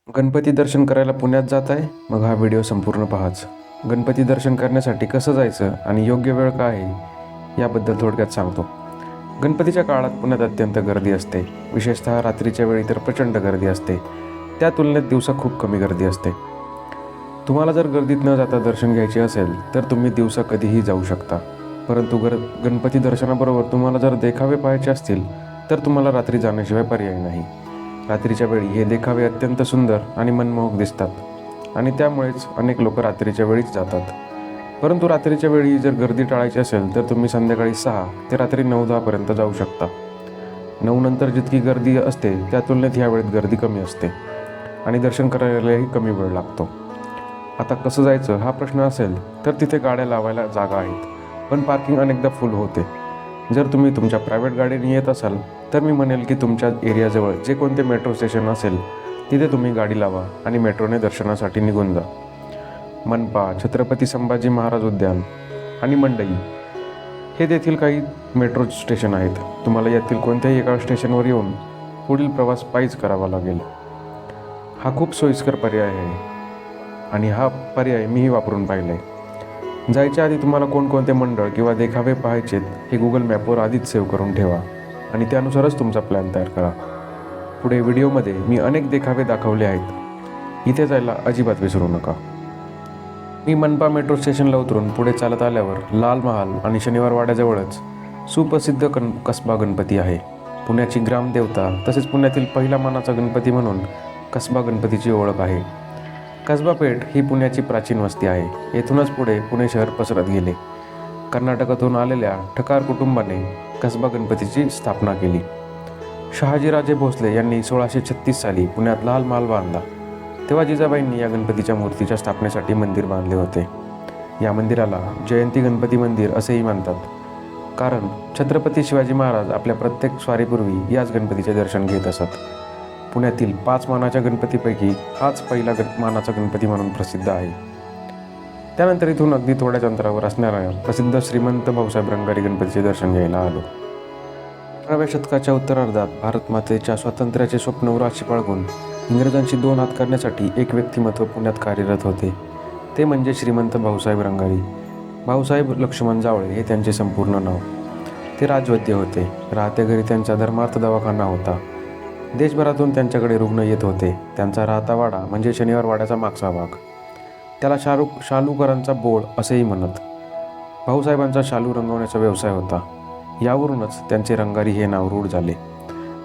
गणपती दर्शन करायला पुण्यात जात आहे? मग हा व्हिडिओ संपूर्ण पहाच. गणपती दर्शन करण्यासाठी कसं जायचं आणि योग्य वेळ काय आहे याबद्दल थोडक्यात सांगतो. गणपतीच्या काळात पुण्यात अत्यंत गर्दी असते. विशेषतः रात्रीच्या वेळी तर प्रचंड गर्दी असते. त्या तुलनेत दिवसा खूप कमी गर्दी असते. तुम्हाला जर गर्दीत न जाता दर्शन घ्यायचे असेल तर तुम्ही दिवसा कधीही जाऊ शकता. परंतु गणपती दर्शनाबरोबर तुम्हाला जर देखावे पाहायचे असतील तर तुम्हाला रात्री जाण्याशिवाय पर्याय नाही. रात्रीच्या वेळी हे देखावे अत्यंत सुंदर आणि मनमोहक दिसतात आणि त्यामुळेच अनेक लोक रात्रीच्या वेळीच जातात. परंतु रात्रीच्या वेळी जर गर्दी टाळायची असेल तर तुम्ही संध्याकाळी 6 ते रात्री 9-10 पर्यंत जाऊ शकता. 9 नंतर जितकी गर्दी असते त्या तुलनेत ह्या वेळेत गर्दी कमी असते आणि दर्शन करायलाही कमी वेळ लागतो. आता कसं जायचं हा प्रश्न असेल तर तिथे गाड्या लावायला जागा आहेत, पण पार्किंग अनेकदा फुल होते. जर तुम्ही तुमच्या प्रायव्हेट गाडीने येत असाल तर मी म्हणेल की तुमच्या एरियाजवळ जे कोणते मेट्रो स्टेशन असेल तिथे तुम्ही गाडी लावा आणि मेट्रोने दर्शनासाठी निघून जा. मनपा, छत्रपती संभाजी महाराज उद्यान आणि मंडई हे तेथील काही मेट्रो स्टेशन आहेत. तुम्हाला यातील कोणत्याही एका स्टेशनवर येऊन पुढील प्रवास पायीच करावा लागेल. हा खूप सोयीस्कर पर्याय आहे आणि हा पर्याय मीही वापरून पाहिला आहे. जायच्या आधी तुम्हाला कोणकोणते मंडळ किंवा देखावे पाहायचेत हे गुगल मॅपवर आधीच सेव्ह करून ठेवा आणि त्यानुसारच तुमचा प्लॅन तयार करा. पुढे व्हिडिओमध्ये मी अनेक देखावे दाखवले आहेत. इथे जायला अजिबात विसरू नका. मी मनपा मेट्रो स्टेशनला उतरून पुढे चालत आल्यावर लाल महाल आणि शनिवार वाड्याजवळच सुप्रसिद्ध कसबा गणपती आहे. पुण्याची ग्रामदेवता तसेच पुण्यातील पहिला मानाचा गणपती म्हणून कसबा गणपतीची ओळख आहे. कसबा पेठ ही पुण्याची प्राचीन वस्ती आहे. येथूनच पुढे पुणे शहर पसरत गेले. कर्नाटकातून आलेल्या ठकार कुटुंबाने कसबा गणपतीची स्थापना केली. शहाजीराजे भोसले यांनी 1636 साली पुण्यात लाल महाल बांधला. तेव्हा जिजाबाईंनी या गणपतीच्या मूर्तीच्या स्थापनेसाठी मंदिर बांधले होते. या मंदिराला जयंती गणपती मंदिर असेही म्हणतात, कारण छत्रपती शिवाजी महाराज आपल्या प्रत्येक स्वारीपूर्वी याच गणपतीचे दर्शन घेत असत. पुण्यातील 5 मानाच्या गणपतीपैकी हाच पहिला मानाचा गणपती म्हणून प्रसिद्ध आहे. त्यानंतर इथून अगदी थोड्याच अंतरावर असणाऱ्या प्रसिद्ध श्रीमंत भाऊसाहेब रंगारी गणपतीचे दर्शन घ्यायला आलो. 18व्या शतकाच्या उत्तरार्धात भारत मातेच्या स्वातंत्र्याचे स्वप्न उराशी बाळगून इंग्रजांशी 2 हात करण्यासाठी एक व्यक्तिमत्व पुण्यात कार्यरत होते. ते म्हणजे श्रीमंत भाऊसाहेब रंगारी. भाऊसाहेब लक्ष्मण जावळे हे त्यांचे संपूर्ण नाव. ते राजवैद्य होते. राहत्या घरी त्यांचा धर्मार्थ दवाखाना होता. देशभरातून त्यांच्याकडे रुग्ण येत होते. त्यांचा राहता वाडा म्हणजे शनिवार वाड्याचा मागचा भाग. त्याला शालूकरांचा बोळ असेही म्हणत. भाऊसाहेबांचा शालू रंगवण्याचा व्यवसाय होता. यावरूनच त्यांचे रंगारी हे नाव रूढ झाले.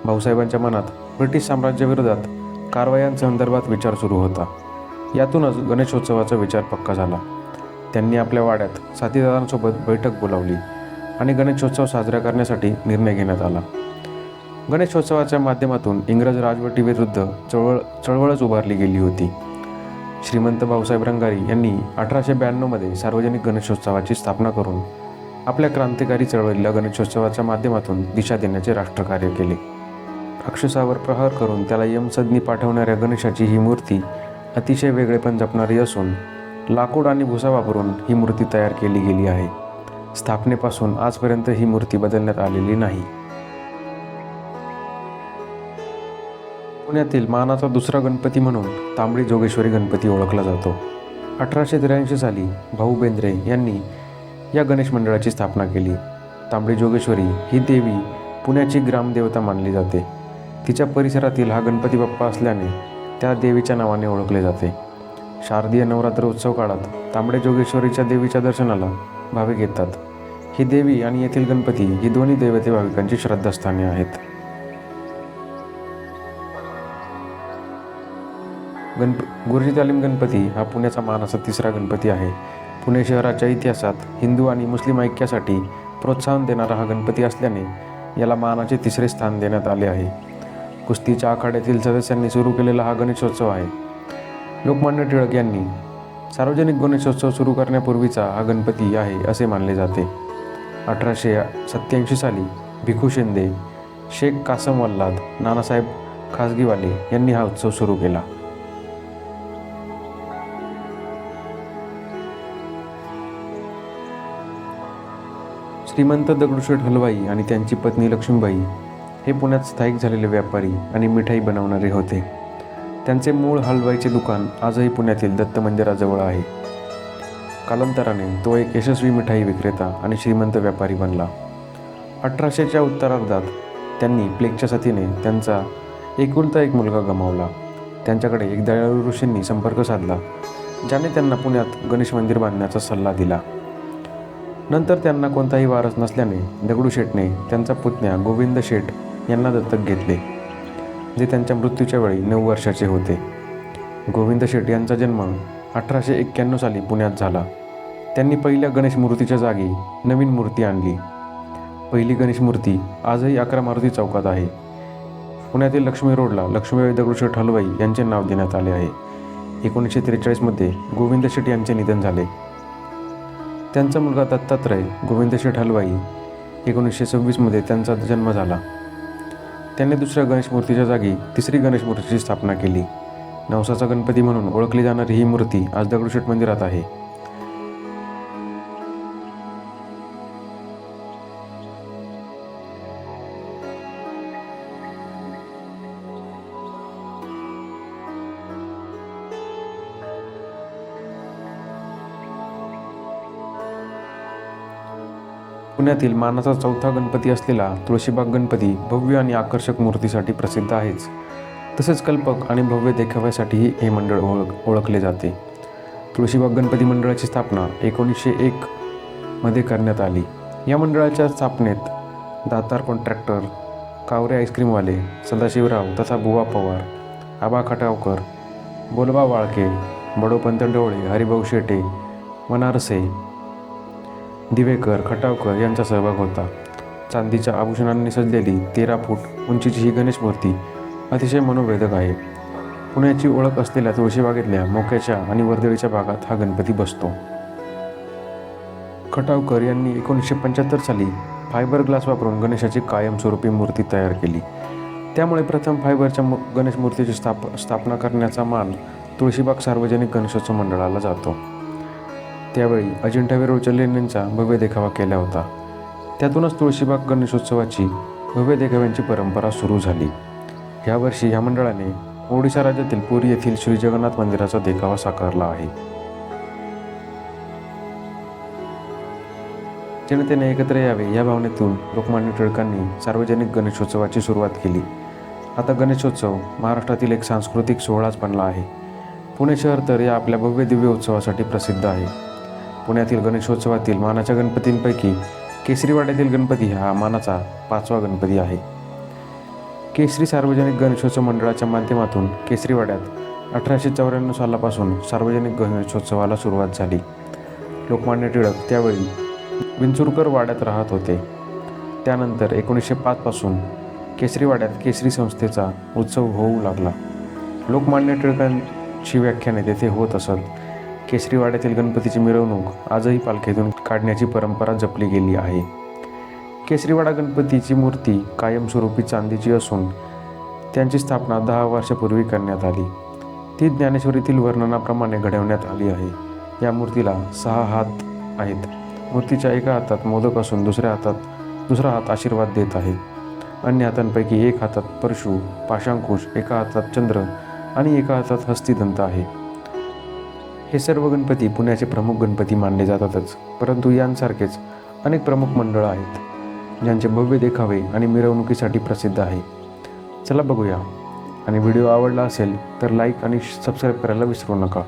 भाऊसाहेबांच्या मनात ब्रिटिश साम्राज्याविरोधात कारवायांसंदर्भात विचार सुरू होता. यातूनच गणेशोत्सवाचा विचार पक्का झाला. त्यांनी आपल्या वाड्यात साथीदारांसोबत बैठक बोलावली आणि गणेशोत्सव साजरा करण्यासाठी निर्णय घेण्यात आला. गणेशोत्सवाच्या माध्यमातून इंग्रज राजवटीविरुद्ध चळवळच उभारली गेली होती. श्रीमंत भाऊसाहेब रंगारी यांनी 1892 सार्वजनिक गणेशोत्सवाची स्थापना करून आपल्या क्रांतिकारी चळवळीला गणेशोत्सवाच्या माध्यमातून दिशा देण्याचे राष्ट्रकार्य केले. राक्षसावर प्रहार करून त्याला यमसदनी पाठवणाऱ्या गणेशाची ही मूर्ती अतिशय वेगळेपण जपणारी असून लाकूड आणि भुसा वापरून ही मूर्ती तयार केली गेली आहे. स्थापनेपासून आजपर्यंत ही मूर्ती बदलण्यात आलेली नाही. पुण्यातील मानाचा दुसरा गणपती म्हणून तांबडी जोगेश्वरी गणपती ओळखला जातो. 1883 साली भाऊ बेंद्रे यांनी या गणेश मंडळाची स्थापना केली. तांबडी जोगेश्वरी ही देवी पुण्याची ग्रामदेवता मानली जाते. तिच्या परिसरातील हा गणपती बाप्पा असल्याने त्या देवीच्या नावाने ओळखले जाते. शारदीय नवरात्र उत्सव काळात तांबडे जोगेश्वरीच्या देवीच्या दर्शनाला भाविक येतात. ही देवी आणि येथील गणपती ही दोन्ही देवते भाविकांची श्रद्धास्थाने आहेत. गुरुजी तालीम गणपती हा पुण्याचा मानाचा तिसरा गणपती आहे. पुणे शहराच्या इतिहासात हिंदू आणि मुस्लिम ऐक्यासाठी प्रोत्साहन देणारा हा गणपती असल्याने याला मानाचे 3रे स्थान देण्यात आले आहे. कुस्तीच्या आखाड्यातील सदस्यांनी सुरू केलेला हा गणेशोत्सव आहे. लोकमान्य टिळक यांनी सार्वजनिक गणेशोत्सव सुरू करण्यापूर्वीचा हा गणपती आहे असे मानले जाते. 1887 साली भिखू शिंदे, शेख कासम वल्लाद, नानासाहेब खाजगीवाले यांनी हा उत्सव सुरू केला. श्रीमंत दगडूशेठ हलवाई आणि त्यांची पत्नी लक्ष्मीबाई हे पुण्यात स्थायिक झालेले व्यापारी आणि मिठाई बनवणारे होते. त्यांचे मूळ हलवाईचे दुकान आजही पुण्यातील दत्त मंदिराजवळ आहे. कालांतराने तो एक यशस्वी मिठाई विक्रेता आणि श्रीमंत व्यापारी बनला. 1800च्या उत्तरार्धात त्यांनी प्लेगच्या साथीने त्यांचा एकुलता एक मुलगा गमावला. त्यांच्याकडे एक दयाळू ऋषींनी संपर्क साधला, ज्याने त्यांना पुण्यात गणेश मंदिर बांधण्याचा सल्ला दिला. नंतर त्यांना कोणताही वारस नसल्याने दगडूशेठने त्यांचा पुतण्या गोविंद शेठ यांना दत्तक घेतले, जे त्यांच्या मृत्यूच्या वेळी 9 वर्षाचे होते. गोविंद शेठ यांचा जन्म 1891 साली पुण्यात झाला. त्यांनी पहिल्या गणेश मूर्तीच्या जागी नवीन मूर्ती आणली. पहिली गणेश मूर्ती आजही 11 मारुती चौकात आहे. पुण्यातील लक्ष्मी रोडला लक्ष्मीबाई दगडूशेठ हलवाई यांचे नाव देण्यात आले आहे. 1943 मध्ये गोविंद शेठ यांचे निधन झाले. त्यांचा मुलगा दत्तात्रय गोविंद शेठ हलवाई 1926 मध्ये त्यांचा जन्म झाला. त्यांनी दुसऱ्या गणेश मूर्तीच्या जागी तिसरी गणेश मूर्तीची स्थापना केली. नवसाचा गणपती म्हणून ओळखली जाणारी ही मूर्ती आज दगडूशेठ मंदिरात आहे. पुण्यातील मानाचा चौथा गणपती असलेला तुळशीबाग गणपती भव्य आणि आकर्षक मूर्तीसाठी प्रसिद्ध आहेच. तसेच कल्पक आणि भव्य देखाव्यासाठीही हे मंडळ ओळखले जाते. तुळशीबाग गणपती मंडळाची स्थापना 1901 मध्ये करण्यात आली. या मंडळाच्या स्थापनेत दातार कॉन्ट्रॅक्टर, कावरे आईस्क्रीमवाले, सदाशिवराव तथा बुवा पवार, आबा खटावकर, बोलबा वाळके, बडोपंत डोळे, हरिभाऊ शेटे, वनारसे, दिवेकर, खटावकर यांचा सहभाग होता. चांदीच्या आभूषणांनी सजलेली 13 फूट उंचीची ही गणेश मूर्ती अतिशय मनोवेधक आहे. पुण्याची ओळख असलेल्या तुळशीबागेतल्या मोक्याच्या आणि वर्दळीच्या भागात हा गणपती बसतो. खटावकर यांनी 1975 साली फायबर ग्लास वापरून गणेशाची कायमस्वरूपी मूर्ती तयार केली. त्यामुळे प्रथम फायबरच्या गणेश मूर्तीची स्थापना करण्याचा मान तुळशीबाग सार्वजनिक गणेशोत्सव मंडळाला जातो. त्यावेळी अजिंठा वेरूळच्या लेण्यांचा भव्य देखावा केला होता. त्यातूनच तुळशीबाग गणेशोत्सवाची भव्य देखाव्यांची परंपरा सुरू झाली. यावर्षी ह्या मंडळाने ओडिशा राज्यातील पुरी येथील श्री जगन्नाथ मंदिराचा देखावा साकारला आहे. जनतेने एकत्र यावे या भावनेतून लोकमान्य टिळकांनी सार्वजनिक गणेशोत्सवाची सुरुवात केली. आता गणेशोत्सव महाराष्ट्रातील एक सांस्कृतिक सोहळाच बनला आहे. पुणे शहर तर या आपल्या भव्य दिव्य उत्सवासाठी प्रसिद्ध आहे. पुण्यातील गणेशोत्सवातील मानाच्या गणपतींपैकी केसरीवाड्यातील गणपती हा मानाचा 5वा गणपती आहे. केसरी सार्वजनिक गणेशोत्सव मंडळाच्या माध्यमातून केसरीवाड्यात 1894 सालापासून सार्वजनिक गणेशोत्सवाला सुरुवात झाली. लोकमान्य टिळक त्यावेळी विंचुरकर वाड्यात राहत होते. त्यानंतर 1905 पासून केसरीवाड्यात केसरी संस्थेचा उत्सव होऊ लागला. लोकमान्य टिळकांची व्याख्याने तेथे होत असत. केसरीवाड्यातील गणपतीची मिरवणूक आजही पालखीतून काढण्याची परंपरा जपली गेली आहे. केसरीवाडा गणपतीची मूर्ती कायमस्वरूपी चांदीची असून त्यांची स्थापना 10 वर्षापूर्वी करण्यात आली. ती ज्ञानेश्वरीतील वर्णनाप्रमाणे घडवण्यात आली आहे. या मूर्तीला 6 हात आहेत. मूर्तीच्या एका हातात मोदक असून दुसरा हात आशीर्वाद देत आहे. अन्य हातांपैकी एक हातात परशु, पाशांकुश, एका हातात चंद्र आणि एका हातात हस्तिदंत आहे. हे सर्व गणपती पुण्याचे प्रमुख गणपती मानले जातातच, परंतु यांसारखेच अनेक प्रमुख मंडळं आहेत ज्यांचे भव्य देखावे आणि मिरवणुकीसाठी प्रसिद्ध आहे. चला बघूया. आणि व्हिडिओ आवडला असेल तर लाईक आणि सबस्क्राईब करायला विसरू नका.